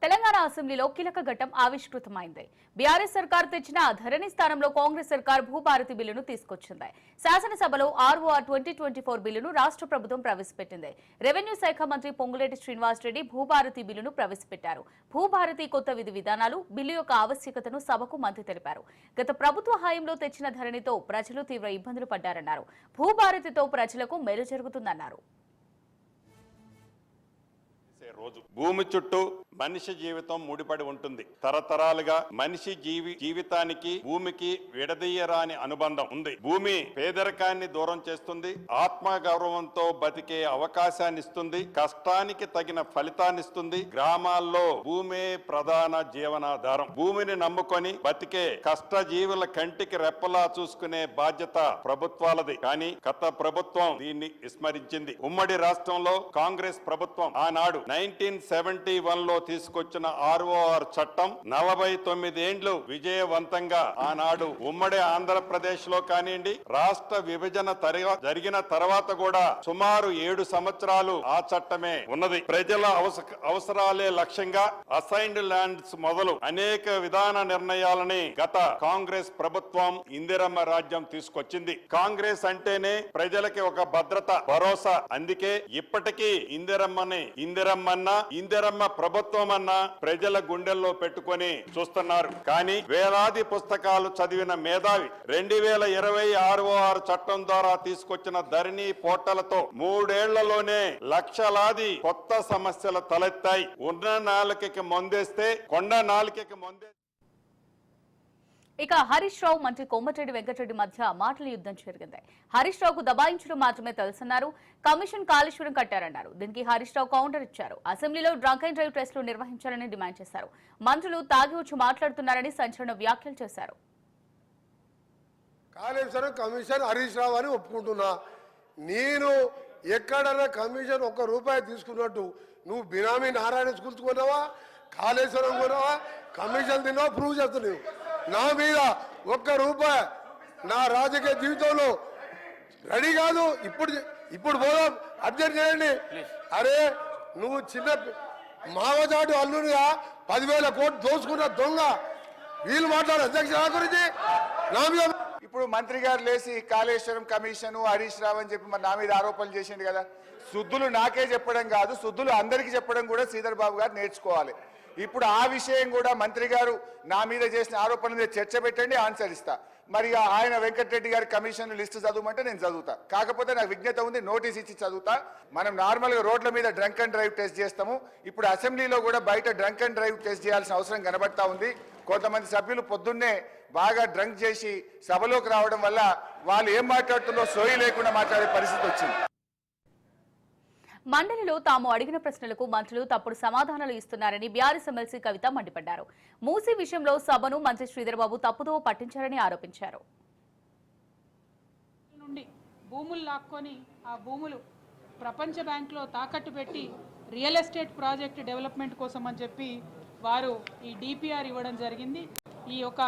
తెలంగాణ అసెంబ్లీలో కీలక ఘట్టం ఆవిష్కృతమైంది. బీఆర్ఎస్ సర్కార్ తెచ్చిన ధరణి స్థానంలో కాంగ్రెస్ సర్కార్ భూభారతి బిల్లును తీసుకొచ్చింది. శాసనసభలో ఆర్ఓఆర్ 2024 బిల్లును రాష్ట్ర ప్రభుత్వం ప్రవేశపెట్టింది. రెవెన్యూ శాఖ మంత్రి పొంగులేటి శ్రీనివాసరెడ్డి భూభారతి బిల్లును ప్రవేశపెట్టారు. భూభారతి కొత్త విధి విధానాలు బిల్లు యొక్క ఆవశ్యకతను సభకు మంత్రి తెలిపారు. గత ప్రభుత్వ హయాంలో తెచ్చిన ధరణితో ప్రజలు తీవ్ర ఇబ్బందులు పడ్డారన్నారు. భూభారతితో ప్రజలకు మేలు జరుగుతుందన్నారు. రోజు భూమి చుట్టూ మనిషి జీవితం ముడిపడి ఉంటుంది. తరతరాలుగా మనిషి జీవితానికి భూమికి విడదీయరాని అనుబంధం ఉంది. భూమి పేదరికాన్ని దూరం చేస్తుంది, ఆత్మగౌరవంతో బతికే అవకాశాన్ని ఇస్తుంది, కష్టానికి తగిన ఫలితాన్ని ఇస్తుంది. గ్రామాల్లో భూమే ప్రధాన జీవనాధారం. భూమిని నమ్ముకొని బతికే కష్టజీవుల కంటికి రెప్పలా చూసుకునే బాధ్యత ప్రభుత్వాలది. కానీ గత ప్రభుత్వం దీన్ని విస్మరించింది. ఉమ్మడి రాష్ట్రంలో కాంగ్రెస్ ప్రభుత్వం ఆనాడు 1971లో తీసుకొచ్చిన ఆర్ఓఆర్ చట్టం 49 ఏండ్లు విజయవంతంగా ఆనాడు ఉమ్మడి ఆంధ్రప్రదేశ్ లో కానివ్వండి, రాష్ట్ర విభజన జరిగిన తర్వాత కూడా సుమారు 7 సంవత్సరాలు ఆ చట్టమే ఉన్నది. ప్రజల అవసరాలే లక్ష్యంగా అసైన్డ్ ల్యాండ్స్ మొదలు అనేక విధాన నిర్ణయాలని గత కాంగ్రెస్ ప్రభుత్వం ఇందిరమ్మ రాజ్యం తీసుకొచ్చింది. కాంగ్రెస్ అంటేనే ప్రజలకి ఒక భద్రత, భరోసా. అందుకే ఇప్పటికీ ఇందిరమ్మ ప్రభుత్వం అన్న ప్రజల గుండెల్లో పెట్టుకొని చూస్తున్నారు. కానీ వేలాది పుస్తకాలు చదివిన మేధావి 2020 ఆర్ఓఆర్ చట్టం ద్వారా తీసుకొచ్చిన ధరణి పోర్టలతో 3 ఏళ్లలోనే లక్షలాది కొత్త సమస్యలు తలెత్తాయి. ఉన్న నాలుకకి మొందేస్తే కొండ నాలుకకి మొందే. ఇక హరీష్ రావు మంత్రి కోమటిరెడ్డి వెంకటరెడ్డి మధ్య మాటల యుద్ధం జరిగింది. హరీష్ రావుకు దబాయించడం మాత్రమే తెలుసన్నారు. కమిషన్ కాళేశ్వరం కట్టారన్నారు. దీనికి హరీష్ రావు కౌంటర్ ఇచ్చారు. అసెంబ్లీలో డ్రంక్ అండ్ డ్రైవ్ టెస్టులు నిర్వహించాలని డిమాండ్ చేశారు. మంత్రులు తాగి వచ్చి మాట్లాడుతున్నారని సంచలన వ్యాఖ్యలు చేశారు. కాళేశ్వరం కమిషన్ హరీష్ రావు అని ఒప్పుకుంటున్నా. నేను ఎక్కడన్నా కమిషన్ ₹1 తీసుకున్నట్టు నువ్వు బినామీ నారాయణ స్కూల్స్ కొన్నావా, కాళేశ్వరం కొన్నావా, కమిషన్ తిన్నావా ప్రూవ్ చేస్తున్నావు. నా మీద ₹1 నా రాజకీయ జీవితంలో రెడీ కాదు. ఇప్పుడు పోదాం, అర్జెంట్ చేయండి. అరే నువ్వు చిన్న మావజాటు అల్లునిగా 10,000 కోట్లు దోచుకున్న దొంగ. వీళ్ళు మాట్లాడు అధ్యక్ష గురించి నా మీద. ఇప్పుడు మంత్రి గారు లేచి కాళేశ్వరం కమిషన్ హరీష్ రావు అని చెప్పి నా మీద ఆరోపణలు చేసిండు కదా. శుద్ధులు నాకే చెప్పడం కాదు, శుద్ధులు అందరికీ చెప్పడం కూడా శ్రీధర్ బాబు గారు నేర్చుకోవాలి. ఇప్పుడు ఆ విషయం కూడా మంత్రి గారు నా మీద చేసిన ఆరోపణల మీద చర్చ పెట్టండి, ఆన్సర్ ఇస్తా. మరి ఆయన వెంకటరెడ్డి గారి కమిషన్ లిస్టు చదవమంటే నేను చదువుతా. కాకపోతే నాకు విజ్ఞత ఉంది, నోటీస్ ఇచ్చి చదువుతా. మనం నార్మల్గా రోడ్ల మీద డ్రంక్ అండ్ డ్రైవ్ టెస్ట్ చేస్తాము. ఇప్పుడు అసెంబ్లీలో కూడా బయట డ్రంక్ అండ్ డ్రైవ్ టెస్ట్ చేయాల్సిన అవసరం కనబడతా ఉంది. కొంతమంది సభ్యులు పొద్దున్నే బాగా డ్రంక్ చేసి సభలోకి రావడం వల్ల వాళ్ళు ఏం మాట్లాడుతుందో సోయి లేకుండా మాట్లాడే పరిస్థితి వచ్చింది. మండలిలో తాము అడిగిన ప్రశ్నలకు మంత్రులు తప్పుడు సమాధానాలు ఇస్తున్నారని బీఆర్ఎస్ ఎమ్మెల్సీ కవిత మండిపడ్డారు. మూసీ విషయంలో సభను మంత్రి శ్రీధర్ బాబు తప్పుదో పట్టించారని ఆరోపించారు. భూములు లాక్కొని ఆ భూములు ప్రపంచ బ్యాంకులో తాకట్టు పెట్టి రియల్ ఎస్టేట్ ప్రాజెక్ట్ డెవలప్మెంట్ కోసం అని చెప్పి వారు ఈ డిపిఆర్ ఇవ్వడం జరిగింది. ఈ యొక్క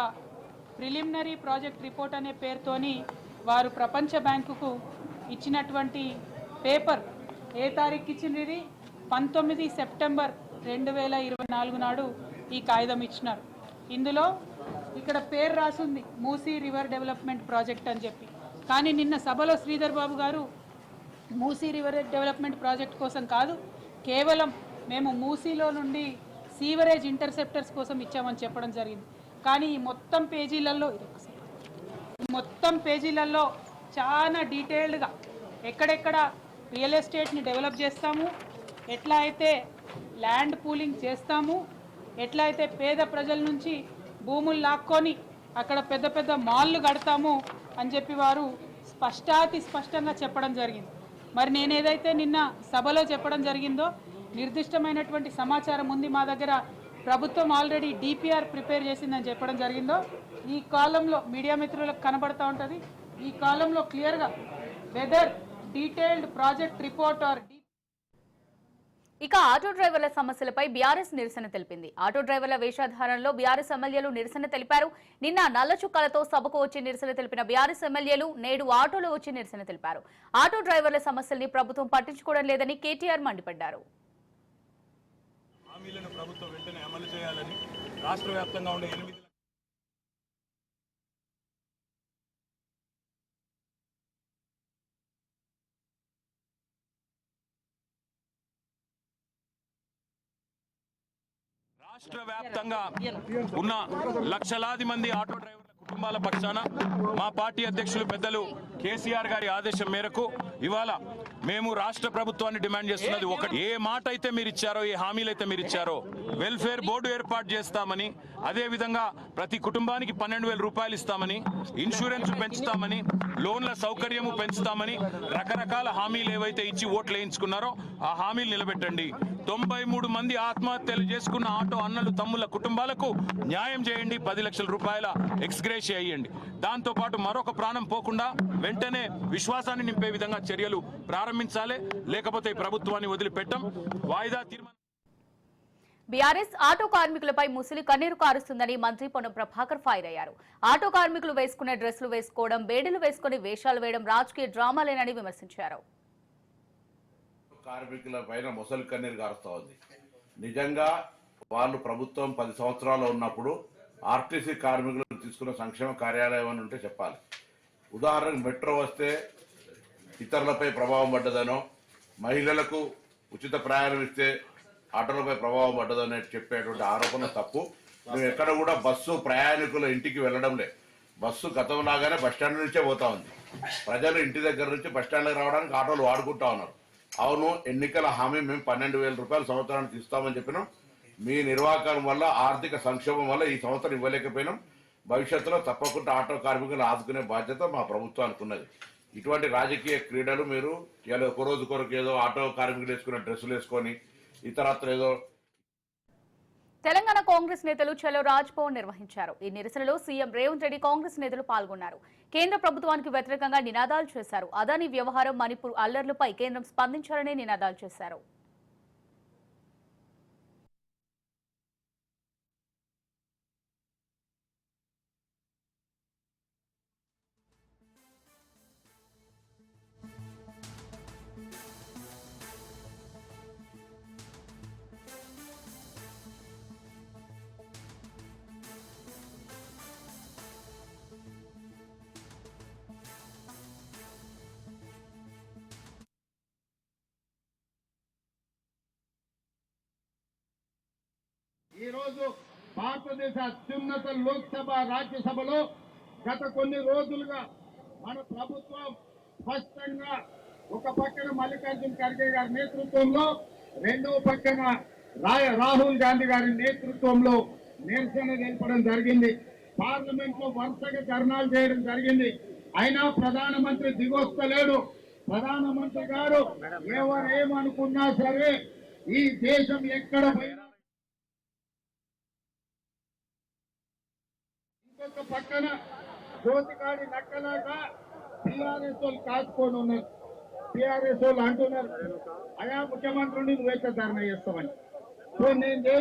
ప్రిలిమినరీ ప్రాజెక్ట్ రిపోర్ట్ అనే పేరుతోని వారు ప్రపంచ బ్యాంకుకు ఇచ్చినటువంటి పేపర్ ఏ తారీఖు ఇచ్చింది? ఇది 19 సెప్టెంబర్ 2024 నాడు ఈ కాగితం ఇచ్చినారు. ఇందులో ఇక్కడ పేరు రాసింది మూసీ రివర్ డెవలప్మెంట్ ప్రాజెక్ట్ అని చెప్పి. కానీ నిన్న సభలో శ్రీధర్ బాబు గారు మూసీ రివర్ డెవలప్మెంట్ ప్రాజెక్ట్ కోసం కాదు, కేవలం మేము మూసీలో నుండి సీవరేజ్ ఇంటర్సెప్టర్స్ కోసం ఇచ్చామని చెప్పడం జరిగింది. కానీ ఈ మొత్తం పేజీలలో చాలా డీటెయిల్డ్గా ఎక్కడెక్కడ రియల్ ఎస్టేట్ని డెవలప్ చేస్తాము, ఎట్లా అయితే ల్యాండ్ పూలింగ్ చేస్తాము, ఎట్లా అయితే పేద ప్రజల నుంచి భూములు లాక్కొని అక్కడ పెద్ద పెద్ద మాల్లు కడతాము అని చెప్పి వారు స్పష్టంగా చెప్పడం జరిగింది. మరి నేను ఏదైతే నిన్న సభలో చెప్పడం జరిగిందో నిర్దిష్టమైనటువంటి సమాచారం ఉంది మా దగ్గర. ప్రభుత్వం ఆల్రెడీ డిపిఆర్ ప్రిపేర్ చేసిందని చెప్పడం జరిగిందో ఈ కాలంలో మీడియా మిత్రులకు కనబడతా ఉంటుంది. ఈ కాలంలో క్లియర్గా వెదర్ డీటెయిల్డ్ ప్రాజెక్ట్ రిపోర్ట్ ఆర్. ఇక ఆటో డ్రైవర్ల సమస్యలపై బీఆర్ఎస్ నిరసన తెలిపింది. ఆటో డ్రైవర్ల వేషధారణలో బీఆర్ఎస్ ఎమ్మెల్యేలు నిరసన తెలిపారు. నిన్న నల్ల చుక్కలతో సభకు వచ్చి నిరసన తెలిపిన బీఆర్ఎస్ ఎమ్మెల్యేలు నేడు ఆటోలో వచ్చి నిరసన తెలిపారు. ఆటో డ్రైవర్ల సమస్యల్ని ప్రభుత్వం పట్టించుకోవడం లేదని కేటీఆర్ మండిపడ్డారు. ప్రభుత్వం వెంటనే చేయాలని రాష్ట్ర వ్యాప్తంగా ఉండే 8 రాష్ట్ర వ్యాప్తంగా ఉన్న లక్షలాది మంది ఆటో డ్రైవర్ల కుటుంబాల పక్షాన మా పార్టీ అధ్యక్షులు పెద్దలు కేసీఆర్ గారి ఆదేశం మేరకు ఇవాళ మేము రాష్ట్ర ప్రభుత్వాన్ని డిమాండ్ చేస్తున్నది ఒకటి, ఏ మాట అయితే మీరు ఇచ్చారో, ఏ హామీలు అయితే మీరు ఇచ్చారో వెల్ఫేర్ బోర్డు ఏర్పాటు చేస్తామని, అదే విధంగా ప్రతి కుటుంబానికి 12,000 రూపాయలు ఇస్తామని, ఇన్సూరెన్స్ పెంచుతామని, లోన్ల సౌకర్యము పెంచుతామని రకరకాల హామీలు ఏవైతే ఇచ్చి ఓట్లు వేయించుకున్నారో ఆ హామీలు నిలబెట్టండి. 93 మంది ఆత్మహత్యలు చేసుకున్న ఆటో అన్నలు తమ్ముల కుటుంబాలకు న్యాయం చేయండి. 10 లక్షల రూపాయల ఎక్స్గ్రేషియా ఇవ్వండి. దాంతో పాటు మరొక ప్రాణం పోకుండా వెంటనే విశ్వాసాన్ని నింపే విధంగా చర్యలు ప్రారంభించాలి. లేకపోతే ఈ ప్రభుత్వాన్ని వదిలిపెట్టం. వాయిదా తీర్మానం. బీఆర్ఎస్ ఆటో కార్మికులపై ముసిలి కన్నీరు కారుస్తుందని మంత్రి పొన్నం ప్రభాకర్ ఫైర్ అయ్యారు. ఆటో కార్మికులు వేసుకునే డ్రెస్సులు వేసుకోవడం, బేడీలు వేసుకుని వేషాలు వేయడం రాజకీయ డ్రామాలేనని విమర్శించారు. కార్మికుల పైన ముసలి కన్నీరు కారుస్తా ఉంది. నిజంగా వాళ్ళు ప్రభుత్వం 10 సంవత్సరాలు ఉన్నప్పుడు ఆర్టీసీ కార్మికులు తీసుకున్న సంక్షేమ కార్యాలయం అని ఉంటే చెప్పాలి. ఉదాహరణకు మెట్రో వస్తే ఇతరులపై ప్రభావం పడ్డదనో, మహిళలకు ఉచిత ప్రయాణం ఇస్తే ఆటోలపై ప్రభావం పడ్డదనే చెప్పేటువంటి ఆరోపణ తప్పు. మేము ఎక్కడ కూడా బస్సు ప్రయాణికుల ఇంటికి వెళ్ళడం లేదు. బస్సు గతంలాగానే బస్టాండ్ నుంచే పోతా ఉంది. ప్రజలు ఇంటి దగ్గర నుంచి బస్టాండ్కి రావడానికి ఆటోలు వాడుకుంటా ఉన్నారు. అవును, ఎన్నికల హామీ మేము 12,000 రూపాయలు సంవత్సరానికి ఇస్తామని చెప్పినాం. మీ నిర్వాహకం వల్ల, ఆర్థిక సంక్షోభం వల్ల ఈ సంవత్సరం ఇవ్వలేకపోయినాం. భవిష్యత్తులో తప్పకుండా ఆటో కార్మికులు ఆదుకునే బాధ్యత మా ప్రభుత్వానికి ఉన్నది. ఇటువంటి రాజకీయ క్రీడలు మీరు ఒక రోజు కొరకు ఏదో ఆటో కార్మికులు వేసుకున్న డ్రెస్సులు వేసుకొని ఇతరత్ర ఏదో. తెలంగాణ కాంగ్రెస్ నేతలు చలో రాజ్ భవన్ నిర్వహించారు. ఈ నిరసనలో సీఎం రేవంత్ రెడ్డి, కాంగ్రెస్ నేతలు పాల్గొన్నారు. కేంద్ర ప్రభుత్వానికి వ్యతిరేకంగా నినాదాలు చేశారు. అదానీ వ్యవహారం, మణిపూర్ అల్లర్లపై కేంద్రం స్పందించాలని నినాదాలు చేశారు. ఈ రోజు భారతదేశ అత్యున్నత లోక్సభ, రాజ్యసభలో గత కొన్ని రోజులుగా మన ప్రభుత్వం స్పష్టంగా ఒక పక్కన మల్లికార్జున ఖర్గే గారి నేతృత్వంలో, రెండో పక్కన రాహుల్ గాంధీ గారి నేతృత్వంలో నిరసన తెలపడం జరిగింది. పార్లమెంట్ లో వరుసగా ధర్నాలు చేయడం జరిగింది. అయినా ప్రధానమంత్రి దిగొస్తలేడు. ప్రధానమంత్రి గారు ఎవరేమనుకున్నా సరే ఈ దేశం ఎక్కడ పోయినా, ఇంకొక పక్కన జ్యోతికాడి నక్కలాగా టీఆర్ఎస్ వాళ్ళు కాచుకొని ఉన్నారు. టీఆర్ఎస్ వాళ్ళు అంటున్నారు, అయా ముఖ్యమంత్రిని నువ్వైతే ధర్నా చేస్తావని. సో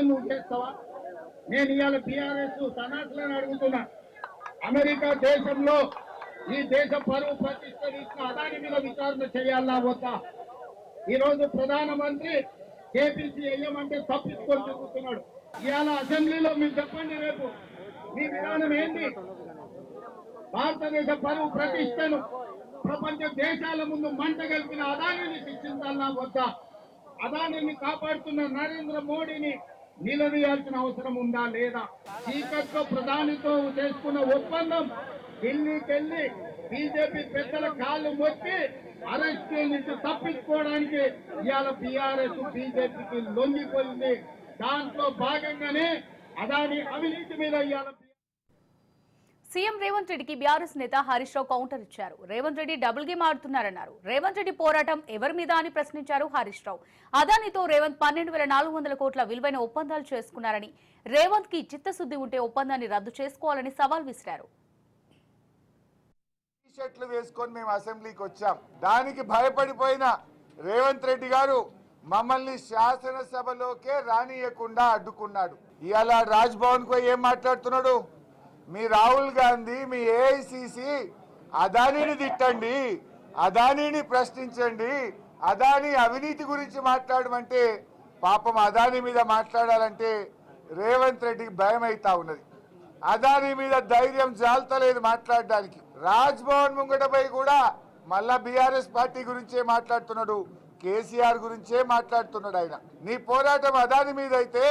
నువ్వు చేస్తావా? నేను ఇవాళ టీఆర్ఎస్ సనాసులను అడుగుతున్నా. అమెరికా దేశంలో ఈ దేశ పరువు ప్రతిష్ట ఇచ్చిన అదాని మీద విచారణ చేయాలా వద్దా? ఈ రోజు ప్రధానమంత్రి కేపీసీ వేయమంటే తప్పించుకొని తిరుగుతున్నాడు. ఇవాళ అసెంబ్లీలో మీరు చెప్పండి, రేపు మీ విధానం ఏంటి? భారతదేశ పరువు ప్రతిష్టను ప్రపంచ దేశాల ముందు మంట కలిపిన అదానిని శిక్షించాలా వద్దా? అదానిని కాపాడుతున్న నరేంద్ర మోడీని నిలదీయాల్సిన అవసరం ఉందా లేదా? చీకట్లో ప్రధానితో చేసుకున్న ఒప్పందం ఢిల్లీకెళ్లి బీజేపీ పెద్దల కాళ్ళు మొక్కి అరెస్ట్ నుంచి తప్పించుకోవడానికి ఇవాళ బీఆర్ఎస్ బీజేపీకి లొంగిపోయింది. దాంట్లో భాగంగానే అదాని అవినీతి మీద ఇవాళ సీఎం రేవంత్ రెడ్డికి బీఆర్ఎస్ నేత హరీష్ రావు కౌంటర్ ఇచ్చారు. రేవంత్ రెడ్డి డబుల్ గేమ్ ఆడుతున్నారన్నారు. రేవంత్ రెడ్డి పోరాటం ఎవరి మీద అని ప్రశ్నించారు హరీష్ రావు. అదానితో రేవంత్ 12,400 కోట్ల విలువైన ఒప్పందాలు చేసుకున్నారని, రేవంత్ కి చిత్తశుద్ధి ఉంటే ఒప్పందాన్ని రద్దు చేసుకోవాలని సవాల్ విసిరారు. టీషర్ట్లు వేసుకొని మేము అసెంబ్లీకి వచ్చాం. దానికి భయపడిపోయిన రేవంత్ రెడ్డి గారు మమ్మల్ని శాసనసభలోకే రానియకుండా అడ్డుకున్నాడు. ఇవాళ రాజ్ భవన్ కు ఏం మాట్లాడుతున్నాడు? మీ రాహుల్ గాంధీ, మీ ఏఐసిసి అదానీని తిట్టండి, అదానీని ప్రశ్నించండి, అదానీ అవినీతి గురించి మాట్లాడమంటే, పాపం అదానీ మీద మాట్లాడాలంటే రేవంత్ రెడ్డికి భయం అవుతా ఉన్నది. అదాని మీద ధైర్యం జాలతలేదు మాట్లాడడానికి. రాజ్భవన్ ముంగట పోయి కూడా మళ్ళా బీఆర్ఎస్ పార్టీ గురించే మాట్లాడుతున్నాడు, కేసీఆర్ గురించే మాట్లాడుతున్నాడు ఆయన. నీ పోరాటం అదాని మీద అయితే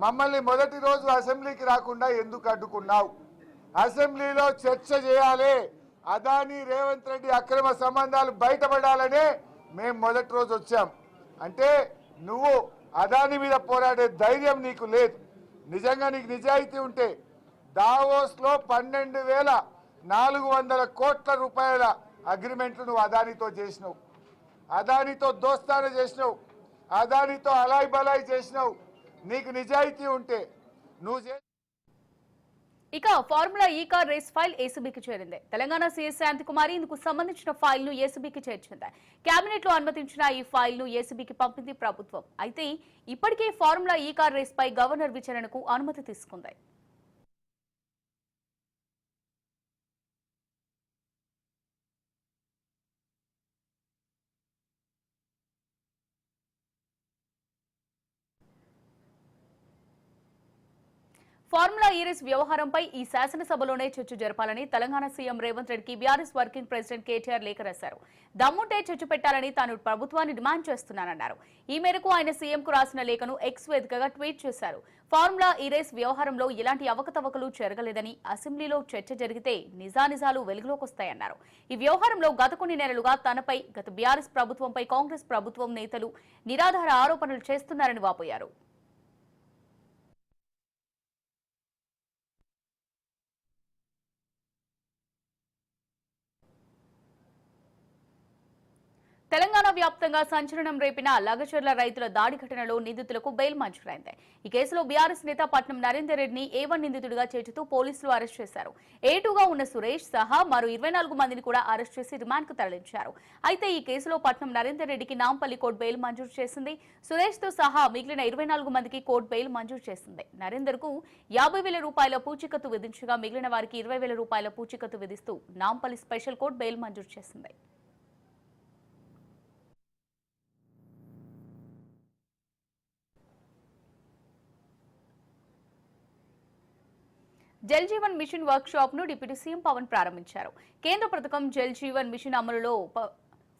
మమ్మల్ని మొదటి రోజు అసెంబ్లీకి రాకుండా ఎందుకు అడ్డుకున్నావు? అసెంబ్లీలో చర్చ చేయాలి, అదాని రేవంత్ రెడ్డి అక్రమ సంబంధాలు బయటపడాలనే మేము మొదటి రోజు వచ్చాం. అంటే నువ్వు అదాని మీద పోరాడే ధైర్యం నీకు లేదు. నిజంగా నీకు నిజాయితీ ఉంటే దావోస్లో 12,400 కోట్ల రూపాయల అగ్రిమెంట్లు నువ్వు అదానితో చేసినావు, అదానితో దోస్తాన చేసినావు, అదానితో అలాయ్ బలాయ్ చేసినావు. నీకు నిజాయితీ ఉంటే నువ్వు ఇక ఫార్ములా ఈ కార్ రేస్ ఫైల్ ఏసీబీకి చేరింది. తెలంగాణ సీఎస్ శాంతికుమారి ఇందుకు సంబంధించిన ఫైల్ ను ఏసీబీకి చేర్చింది. కేబినెట్ లో అనుమతించిన ఈ ఫైల్ ను ఏసీబీకి పంపింది ప్రభుత్వం. అయితే ఇప్పటికే ఫార్ములా ఈ కార్ రేస్ పై గవర్నర్ విచారణకు అనుమతి తీసుకుంది. ఫార్ములా ఈ రేస్ వ్యవహారంపై ఈ శాసనసభలోనే చర్చ జరపాలని తెలంగాణ సీఎం రేవంత్ రెడ్డికి బీఆర్ఎస్ వర్కింగ్ ప్రెసిడెంట్ కేటీఆర్ లేఖ రాశారు. దమ్ముంటే చర్చ పెట్టాలని తాను ప్రభుత్వాన్ని డిమాండ్ చేస్తున్నానన్నారు. ఈ మేరకు ఆయన సీఎంకు రాసిన లేఖను ఎక్స్ వేదికగా ట్వీట్ చేశారు. ఫార్ములా ఈ రేస్ వ్యవహారంలో ఎలాంటి అవకతవకలు జరగలేదని, అసెంబ్లీలో చర్చ జరిగితే నిజానిజాలు వెలుగులోకి వస్తాయన్నారు. ఈ వ్యవహారంలో గత కొన్ని నెలలుగా తనపై, గత బీఆర్ఎస్ ప్రభుత్వంపై కాంగ్రెస్ ప్రభుత్వం నేతలు నిరాధార ఆరోపణలు చేస్తున్నారని వాపోయారు. తెలంగాణ వ్యాప్తంగా సంచలనం రేపిన లగచర్ల రైతుల దాడి ఘటనలో నిందితులకు బెయిల్ మంజూరైంది. ఈ కేసులో బీఆర్ఎస్ నేత పట్నం నరేందర్ రెడ్డిని A1 నిందితుడిగా చేర్చుతూ పోలీసులు అరెస్ట్ చేశారు. A2గా ఉన్న సురేష్ సహా మరో 24 మందిని కూడా అరెస్ట్ చేసి రిమాండ్కు తరలించారు. అయితే ఈ కేసులో పట్నం నరేందర్ రెడ్డికి నాంపల్లి కోర్టు బెయిల్ మంజూరు చేసింది. సురేష్తో సహా మిగిలిన 24 మందికి కోర్టు బెయిల్ మంజూరు చేసింది. నరేందర్కు 50,000 రూపాయల పూచీకత్తు విధించగా మిగిలిన వారికి 20,000 రూపాయల పూచీకత్తు విధిస్తూ నాంపల్లి స్పెషల్ కోర్టు బెయిల్ మంజూరు చేసింది. Jal Jeevan mission workshop ను డిప్యూటీ సీఎం పవన్ ప్రారంభించారు. కేంద్ర పథకం జల్ జీవన్ మిషన్ అమలులో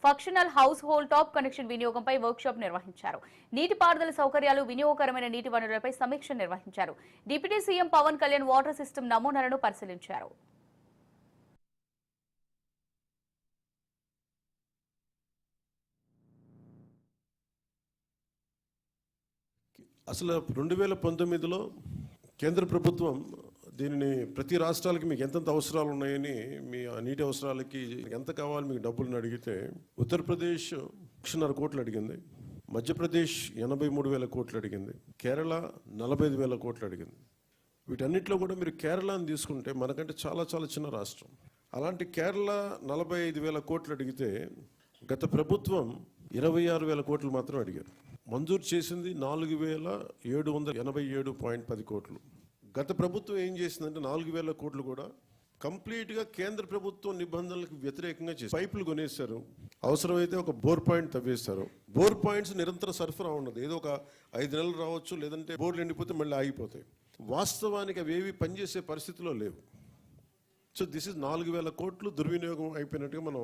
functional household tap connection వినియోగంపై వర్క్ షాప్ నిర్వహించారు. నీటిపారుదల సౌకర్యాలు, వినియోగకరమైన నీటి వనరులపై సమీక్ష నిర్వహించారు. Deputy CM Pawan Kalyan water system నమూనాలను పరిశీలించారు. అసలు 2019లో కేంద్ర ప్రభుత్వం దీనిని ప్రతి రాష్ట్రాలకి మీకు ఎంతెంత అవసరాలు ఉన్నాయని, మీ నీటి అవసరాలకి ఎంత కావాలి మీకు డబ్బులను అడిగితే ఉత్తరప్రదేశ్ 1,500 కోట్లు అడిగింది, మధ్యప్రదేశ్ 83,000 కోట్లు అడిగింది, కేరళ 45,000 కోట్లు అడిగింది. వీటన్నిటిలో కూడా మీరు కేరళని తీసుకుంటే మనకంటే చాలా చాలా చిన్న రాష్ట్రం. అలాంటి కేరళ 45,000 కోట్లు అడిగితే గత ప్రభుత్వం 26,000 కోట్లు మాత్రం అడిగారు. మంజూరు చేసింది 4,787.10 కోట్లు. గత ప్రభుత్వం ఏం చేసిందంటే 4,000 కోట్లు కూడా కంప్లీట్గా కేంద్ర ప్రభుత్వం నిబంధనలకు వ్యతిరేకంగా చేసి పైపులు కొనేశారు. అవసరమైతే ఒక బోర్ పాయింట్ తవ్వేస్తారు. బోర్ పాయింట్స్ నిరంతర సరఫరా ఉన్నది. ఏదో ఒక 5 నెలలు రావచ్చు, లేదంటే బోర్లు ఎండిపోతే మళ్ళీ ఆగిపోతాయి. వాస్తవానికి అవి ఏవి పనిచేసే పరిస్థితిలో లేవు. సో దిస్ ఇస్ 4,000 కోట్లు దుర్వినియోగం అయిపోయినట్టుగా మనం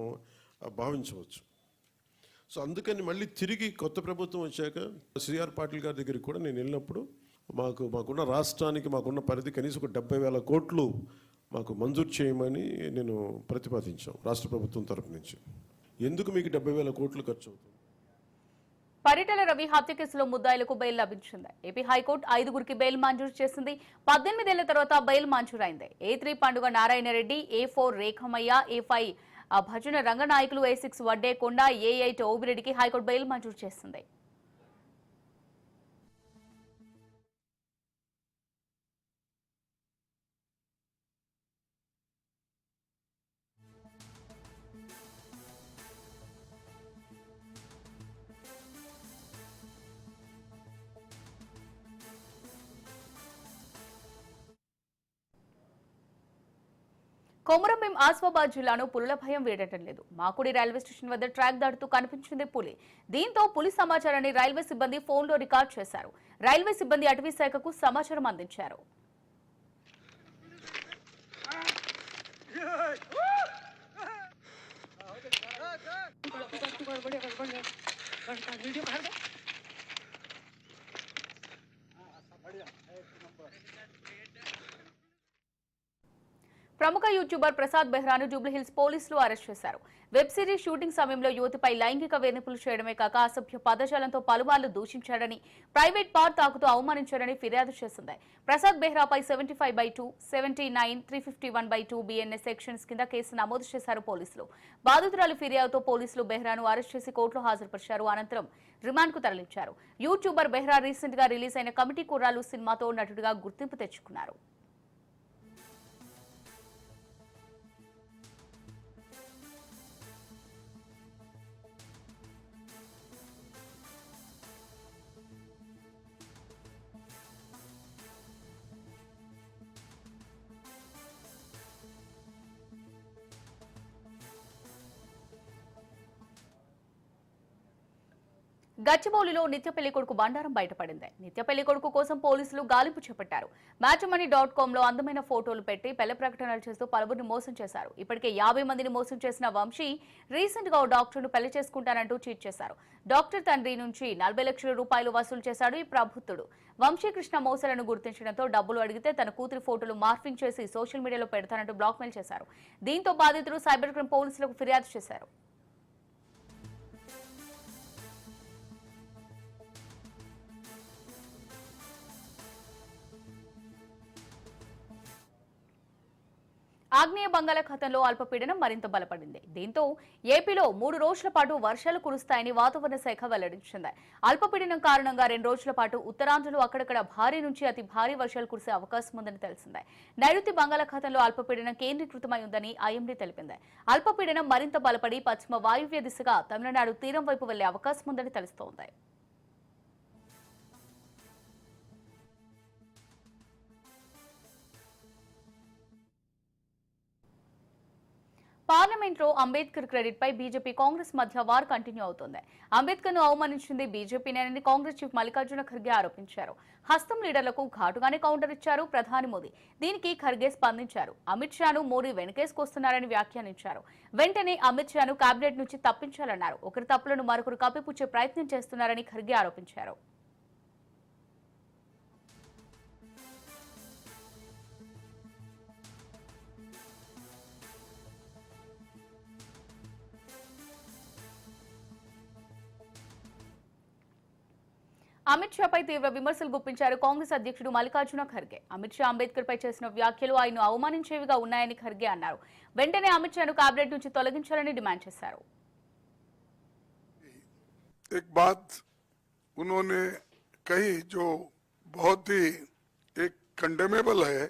భావించవచ్చు. సో అందుకని మళ్ళీ తిరిగి కొత్త ప్రభుత్వం వచ్చాక సిఆర్ పాటిల్ గారి దగ్గరికి కూడా నేను వెళ్ళినప్పుడు మాకున్న రాష్ట్రానికి మాకున్న పరిధి కనీసం ఒక 70,000 కోట్లు మాకు మంజూరు చేయమని నేను ప్రతిపాదించాం రాష్ట్ర ప్రభుత్వం తరపు నుంచి. ఎందుకు మీకు 70,000 కోట్లు ఖర్చు అవుతుంది? పరిటాల రవి హత్య కేసులో ముద్దాయిలకు బెయిల్ లభించింది. ఏపీ హైకోర్టు 5గురికి బెయిల్ మంజూరు చేసింది. 18 ఏళ్ల తర్వాత బెయిల్ మంజూరైంది. A3 పండుగ నారాయణరెడ్డి, A4 రేఖమయ్య, A5 భజన Ranganayakulu, A6 Vaddekonda, A8 ఓబిరెడ్డికి high court bail మంజూరు చేసింది. కొమురంభీం ఆసిఫాబాద్ జిల్లాను పులుల భయం వీడటం లేదు. మాకుడి రైల్వే స్టేషన్ వద్ద ట్రాక్ దాటుతూ కనిపించింది పులి. దీంతో పులి సమాచారాన్ని రైల్వే సిబ్బంది ఫోన్లో రికార్డ్ చేశారు. రైల్వే సిబ్బంది అటవీ శాఖకు సమాచారం అందించారు. ప్రముఖ యూట్యూబర్ ప్రసాద్ బెహ్రాను జూబ్లీహిల్స్ పోలీసులు అరెస్ట్ చేశారు. వెబ్ సిరీస్ షూటింగ్ సమయంలో యువతిపై లైంగిక వేధింపులు చేయడమే కాక అసభ్య పదజాలంతో పలుమార్లు దూషించాడని, ప్రైవేట్ పార్ట్ తాకుతూ అవమానించాడని ఫిర్యాదు చేసింది. ప్రసాద్ బెహ్రాపై 75/2, 79, 351/2 BNS సెక్షన్స్ కింద కేసు నమోదు చేశారు పోలీసులు. బాధితురాలి ఫిర్యాదుతో పోలీసులు బెహ్రాను అరెస్ట్ చేసి కోర్టులో హాజరుపరిచారు. అనంతరం రిమాండ్కు తరలించారు. యూట్యూబర్ బెహ్రా రీసెంట్ గా రిలీజ్ అయిన కమిటీ కుర్రాలు సినిమాతో నటుడిగా గుర్తింపు తెచ్చుకున్నారు. గచ్చిబౌలిలో నిత్య పెళ్లి కొడుకు బండారం బయటపడింది. నిత్య పెళ్లి కొడుకు కోసం పోలీసులు గాలింపు చేపట్టారు. matrimony.comలో అందమైన ఫోటోలు పెట్టి పెళ్లి ప్రకటనలు చేస్తూ పలువురిని మోసం చేశారు. ఇప్పటికే 50 మందిని మోసం చేసిన వంశీ రీసెంట్ గా ఓ డాక్టర్ను పెళ్లి చేసుకుంటానంటూ చీట్ చేశారు. డాక్టర్ తండ్రి నుంచి 40 లక్షల రూపాయలు వసూలు చేశాడు ఈ ప్రబుద్ధుడు. వంశీకృష్ణ మోసాలను గుర్తించడంతో డబ్బులు అడిగితే తన కూతురి ఫోటోలు మార్ఫింగ్ చేసి సోషల్ మీడియాలో పెడతానంటూ బ్లాక్మెయిల్ చేశారు. దీంతో బాధితులు సైబర్ క్రైమ్ పోలీసులకు ఫిర్యాదు చేశారు. ఆగ్నేయ బంగాళాఖాతంలో అల్పపీడనం మరింత బలపడింది. దీంతో ఏపీలో 3 రోజుల పాటు వర్షాలు కురుస్తాయని వాతావరణ శాఖ వెల్లడించింది. అల్పపీడనం కారణంగా 2 రోజుల పాటు ఉత్తరాంధ్రలో అక్కడక్కడ భారీ నుంచి అతి భారీ వర్షాలు కురిసే అవకాశం ఉందని తెలిసింది. నైరుతి బంగాళాఖాతంలో అల్పపీడనం కేంద్రీకృతమై ఉందని ఐఎండీ తెలిపింది. అల్పపీడనం మరింత బలపడి పశ్చిమ వాయువ్య దిశగా తమిళనాడు తీరం వైపు వెళ్లే అవకాశం ఉందని తెలుస్తోంది. పార్లమెంట్లో అంబేద్కర్ క్రెడిట్ పై బీజేపీ కాంగ్రెస్ మధ్య వార్ కంటిన్యూ అవుతోంది. అంబేద్కర్ ను అవమానించింది బీజేపీనేనని కాంగ్రెస్ చీఫ్ మల్లికార్జున ఖర్గే ఆరోపించారు. హస్తం లీడర్లకు ఘాటుగానే కౌంటర్ ఇచ్చారు ప్రధాని మోదీ. దీనికి ఖర్గే స్పందించారు. అమిత్ షాను మోదీ వెనకేసుకొస్తున్నారని వ్యాఖ్యానించారు. వెంటనే అమిత్ షాను కేబినెట్ నుంచి తప్పించాలన్నారు. ఒకరి తప్పులను మరొకరు కప్పిపుచ్చే ప్రయత్నం చేస్తున్నారని ఖర్గే ఆరోపించారు. అమిత్ షాపై తీవ్ర విమర్శలు గుప్పించారు కాంగ్రెస్ అధ్యక్షుడు మల్లికార్జున ఖర్గే. అమిత్ షా అంబేద్కర్ పై చేసిన వ్యాఖ్యలు ఆయన్ను అవమానించేవిగా ఉన్నాయని ఖర్గే అన్నారు. వెంటనే అమిత్ షాను కేబినెట్ నుంచి తొలగించాలని డిమాండ్ చేశారు. एक बात उन्होंने कही जो बहुत ही एक कंडेमेबल है.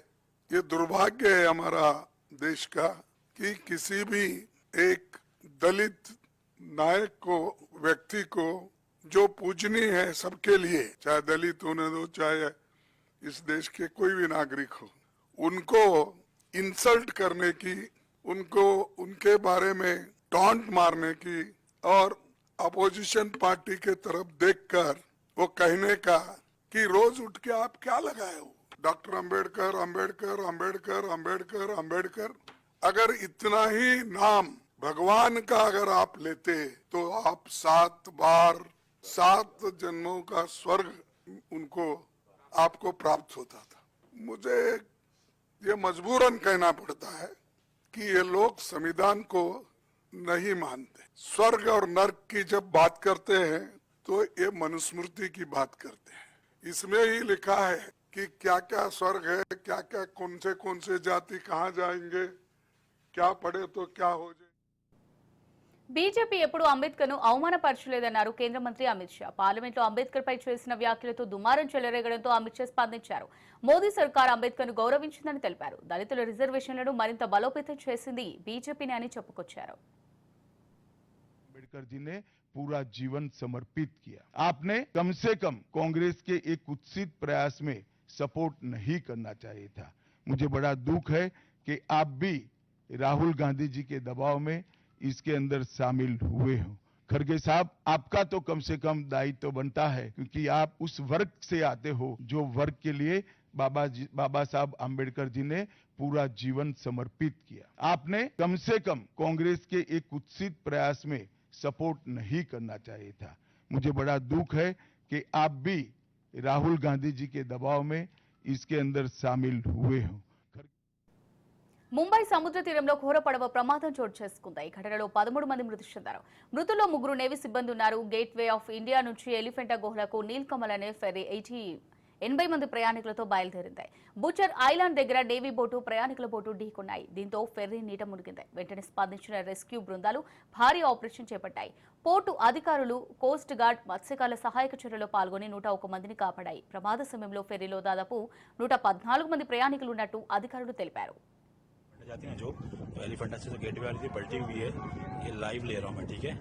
ये दुर्भाग्य है हमारा देश का कि किसी भी एक दलित नायक को, व्यक्ति को जो पूजनीय है सबके लिए, चाहे दलित होने दो चाहे इस देश के कोई भी नागरिक हो, उनको इंसल्ट करने की, उनको उनके बारे में टॉन्ट मारने की और अपोजिशन पार्टी के तरफ देखकर वो कहने का कि रोज उठ के आप क्या लगाए हो, डॉक्टर अंबेडकर अंबेडकर अंबेडकर अंबेडकर अंबेडकर. अगर इतना ही नाम भगवान का अगर आप लेते तो आप 7 बार 7 जन्मों का स्वर्ग उनको आपको प्राप्त होता था. मुझे ये मजबूरन कहना पड़ता है कि ये लोग संविधान को नहीं मानते. स्वर्ग और नर्क की जब बात करते हैं तो ये मनुस्मृति की बात करते हैं. इसमें ही लिखा है कि क्या क्या स्वर्ग है, क्या क्या कौन से जाति कहाँ जाएंगे, क्या पढ़े तो क्या हो जाए. బీజేపీ ఎప్పుడు అంబేద్కర్ ను అవమానపరచలేదన్నారు కేంద్ర మంత్రి అమిత్ షా. పార్లమెంట్లో అంబేద్కర్ పై చేసిన వ్యాఖ్యలతో దుమారం చెలరేగడంతో అమిత్ షా స్పందించారు. మోదీ సర్కార్ అంబేద్కర్ ను గౌరవించిందని తెలిపారు. దళితుల రిజర్వేషన్లను మరింత బలోపేతం చేసింది బీజేపీని అని చెప్పుకొచ్చారు. अंबेडकर जी ने पूरा जीवन समर्पित किया. आपने कम से कम कांग्रेस के एक कुत्सित प्रयास में सपोर्ट नहीं करना चाहिए था. मुझे बड़ा दुख है कि आप भी राहुल गांधी जी के दबाव में इसके अंदर शामिल हुए हो। खड़गे साहब, आपका तो कम से कम दायित्व बनता है, क्योंकि आप उस वर्ग से आते हो जो वर्ग के लिए बाबा साहब आम्बेडकर जी ने पूरा जीवन समर्पित किया। आपने कम से कम कांग्रेस के एक कुत्सित प्रयास में सपोर्ट नहीं करना चाहिए था। मुझे बड़ा दुख है कि आप भी राहुल गांधी जी के दबाव में इसके अंदर शामिल हुए हो। ముంబై సముద్ర తీరంలో ఘోర పడవ ప్రమాదం చోటు చేసుకుంది. ఈ ఘటనలో 13 మంది మృతి చెందారు. మృతుల్లో 3 నేవీ సిబ్బంది ఉన్నారు. గేట్ వే ఆఫ్ ఇండియా నుంచి ఎలిఫెంటా గుహలకు నీల్కమల్ అనే ఫెర్రీ 80 మంది ప్రయాణికులతో బయలుదేరింది. బుచర్ ఐలాండ్ దగ్గర నేవీ బోటు ప్రయాణికుల బోటు ఢీకొన్నాయి. దీంతో ఫెర్రీ నీట మునిగింది. వెంటనే స్పందించిన రెస్క్యూ బృందాలు భారీ ఆపరేషన్ చేపట్టాయి. పోర్టు అధికారులు, కోస్ట్ గార్డ్, మత్స్యకారుల సహాయక చర్యలో పాల్గొని 101 మందిని కాపాడాయి. ప్రమాద సమయంలో ఫెర్రీలో దాదాపు 114 మంది ప్రయాణికులు ఉన్నట్టు అధికారులు తెలిపారు. जाती हैं जो एलिफेंटा से जो गेटवे वाली थी पलटी हुई है, ये लाइव ले रहा हूँ मैं, ठीक है।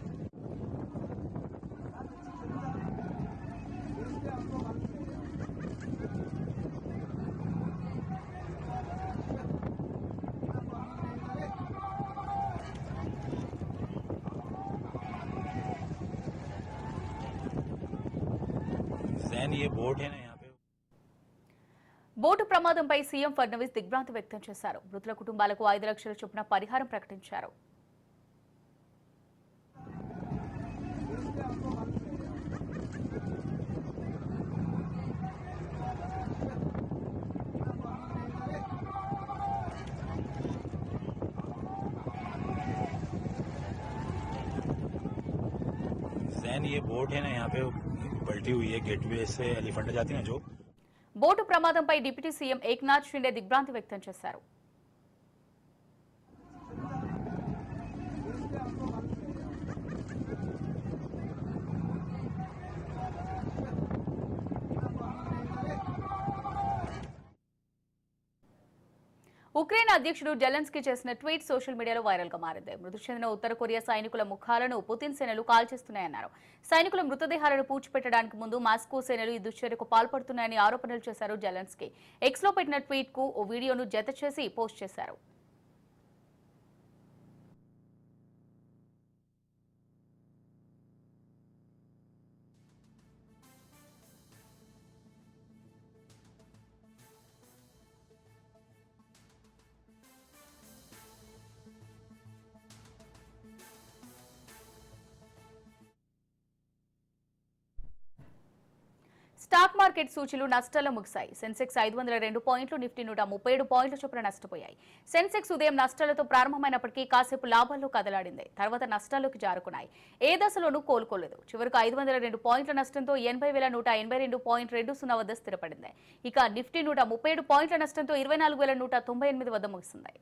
जैन ये बोट है ना यहाँ पे। బోటు ప్రమాదంపై సీఎం ఫడ్నవీస్ దిగ్భ్రాంతి వ్యక్తం చేశారు. మృతుల కుటుంబాలకు 5 లక్షల చొప్పున పరిహారం ప్రకటించారు. जैन ये बोट है ना यहाँ पे पलटी हुई है, गेटवे से एलिफेंटा जाती है ना जो। బోటు ప్రమాదంపై డిప్యూటీ సీఎం ఏక్నాథ్ షిండే దిగ్భ్రాంతి వ్యక్తం చేశారు. ఉక్రెయిన్ అధ్యక్షుడు జెలెన్స్కీ చేసిన ట్వీట్ సోషల్ మీడియాలో వైరల్ గా మారింది. మృతి చెందిన ఉత్తర కొరియా సైనికుల ముఖాలను పుతిన్ సేనలు కాల్చేస్తున్నాయన్నారు. సైనికుల మృతదేహాలను పూడ్చిపెట్టడానికి ముందు మాస్కో సేనలు ఈ దుశ్చర్యకు పాల్పడుతున్నాయని ఆరోపణలు చేశారు జెలెన్స్కీ. ఎక్స్ లో పెట్టిన ట్వీట్ కు ఓ వీడియోను జత చేసి పోస్ట్ చేశారు. స్టాక్ మార్కెట్ సూచీలు నష్టాల్లో ముగిశాయి. సెన్సెక్స్ 502 పాయింట్లు, నిఫ్టీ 137 పాయింట్ల చొప్పున నష్టపోయాయి. సెన్సెక్స్ ఉదయం నష్టాలతో ప్రారంభమైనప్పటికీ కాసేపు లాభాల్లో కదలాడింది. తర్వాత నష్టాల్లోకి జారుకున్నాయి. ఏ దశలోనూ కోలుకోలేదు. చివరకు 502 పాయింట్ల నష్టంతో 80,182.20 వద్ద స్థిరపడింది. ఇక నిఫ్టీ 137 పాయింట్ల నష్టంతో 24,198 వద్ద ముగిసింది.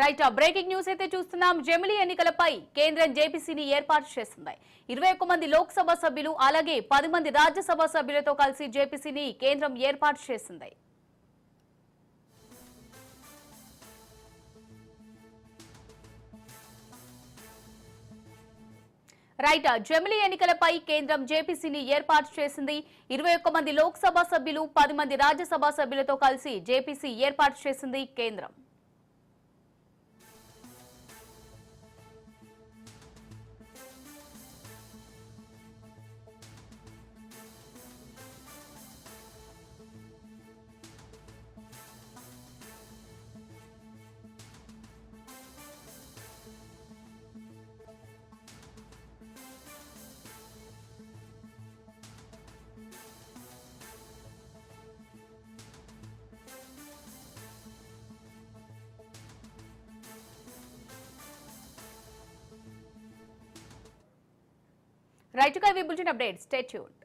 రైట్, బ్రేకింగ్ న్యూస్ అయితే చూస్తున్నాం. జమిలీ ఎన్నికలపై కేంద్రం జేపీసీని ఏర్పాటు చేసింది. 21 మంది లోక్సభ సభ్యులు అలాగే 10 మంది రాజ్యసభ సభ్యులతో కలిసి జేపీసీని కేంద్రం ఏర్పాటు చేసింది. రైట్, జమిలీ ఎన్నికలపై కేంద్రం జేపీసీని ఏర్పాటు చేసింది. 21 మంది లోక్సభ సభ్యులు, 10 మంది రాజ్యసభ సభ్యులతో కలిసి జేపీసీ ఏర్పాటు చేసింది కేంద్రం. రైట్ గా బులెటిన్ అప్డేట్, స్టే ట్యూన్డ్.